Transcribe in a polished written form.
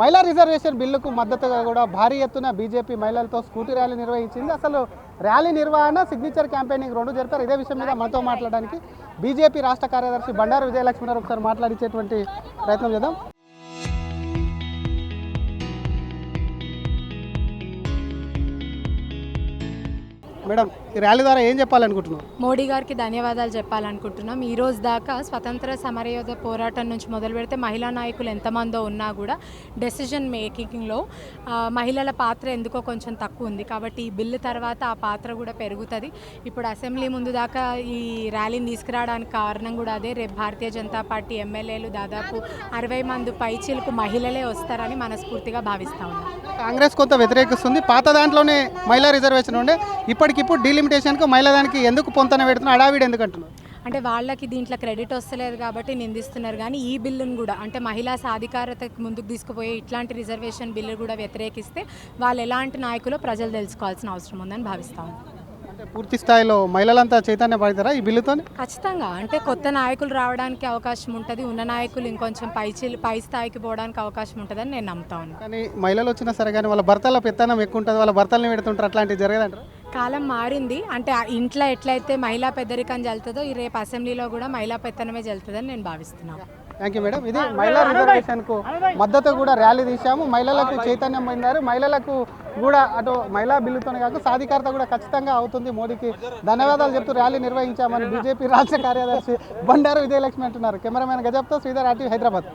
మహిళా రిజర్వేషన్ బిల్లుకు మద్దతుగా కూడా భారీ ఎత్తున బీజేపీ మహిళలతో స్కూటీ ర్యాలీ నిర్వహించింది. అసలు ర్యాలీ నిర్వహణ, సిగ్నేచర్ క్యాంపెయినింగ్ రెండు జరిపారు. ఇదే విషయం మీద మనతో మాట్లాడడానికి బీజేపీ రాష్ట్ర కార్యదర్శి బండారు విజయలక్ష్మి గారు ఒకసారి మాట్లాడించేటువంటి ప్రయత్నం చేద్దాం. మేడం, ఈ ర్యాలీ ద్వారా ఏం చెప్పాలనుకుంటున్నాం? మోడీ గారికి ధన్యవాదాలు చెప్పాలనుకుంటున్నాం. ఈ రోజు దాకా స్వతంత్ర సమరయోధ పోరాటం నుంచి మొదలు పెడితే మహిళా నాయకులు ఎంతమందో ఉన్నా కూడా డెసిషన్ మేకింగ్లో మహిళల పాత్ర ఎందుకో కొంచెం తక్కువ ఉంది. కాబట్టి ఈ బిల్లు తర్వాత ఆ పాత్ర కూడా పెరుగుతుంది. ఇప్పుడు అసెంబ్లీ ముందు దాకా ఈ ర్యాలీని తీసుకురావడానికి కారణం కూడా అదే. రేపు భారతీయ జనతా పార్టీ ఎమ్మెల్యేలు దాదాపు 60 మంది పైచీలకు మహిళలే వస్తారని మనస్ఫూర్తిగా భావిస్తా ఉన్నాం. కాంగ్రెస్ కొంత వ్యతిరేకిస్తుంది. పాత దాంట్లోనే మహిళా రిజర్వేషన్ ఉండే, ఇప్పటికిప్పుడు డీలిమిటేషన్కు మహిళా దానికి ఎందుకు పొంతన పెడుతున్నారు, అడావిడి ఎందుకు అంటున్నారు? అంటే వాళ్ళకి దీంట్లో క్రెడిట్ వస్తలేదు కాబట్టి నిందిస్తున్నారు. కానీ ఈ బిల్లును కూడా అంటే మహిళా సాధికారతకు ముందుకు తీసుకుపోయే ఇట్లాంటి రిజర్వేషన్ బిల్లు కూడా వ్యతిరేకిస్తే వాళ్ళు ఎలాంటి నాయకులో ప్రజలు తెలుసుకోవాల్సిన అవసరం ఉందని భావిస్తాము. అంటే పూర్తి స్థాయిలో మహిళలంతా చైతన్య పడతారా ఈ బిల్లుతో? ఖచ్చితంగా. అంటే కొత్త నాయకులు రావడానికి అవకాశం ఉంటుంది, ఉన్న నాయకులు ఇంకొంచెం పై స్థాయికి పోవడానికి అవకాశం ఉంటుందని నేను నమ్ముతాను. కానీ మహిళలు వచ్చినా సరే కానీ వాళ్ళ భర్తల పెత్తనం ఎక్కువ ఉంటుంది, వాళ్ళ భర్తల్ని పెడుతుంటారు, అట్లాంటివి జరగదంటారు? కాలం మారింది. అంటే ఇంట్లో ఎట్లయితే మహిళా పెద్దరికం జల్లుతుందో ఈ రేపు అసెంబ్లీలో కూడా మహిళా పెత్తనమే జల్లుతుందని నేను భావిస్తున్నాను. Thank you madam. ఇది మహిళా రిజర్వేషన్కు మద్దతు కూడా ర్యాలీ తీశాము. మహిళలకు చైతన్యం పొందారు. మహిళలకు కూడా అటు మహిళా బిల్లుతోనే కాక సాధికారత కూడా ఖచ్చితంగా అవుతుంది. మోడీకి ధన్యవాదాలు చెప్తూ ర్యాలీ నిర్వహించామని బీజేపీ రాష్ట్ర కార్యదర్శి బండారు విజయలక్ష్మి అంటున్నారు. కెమెరామెన్ గజప్తో శ్రీధర్, RTV, హైదరాబాద్.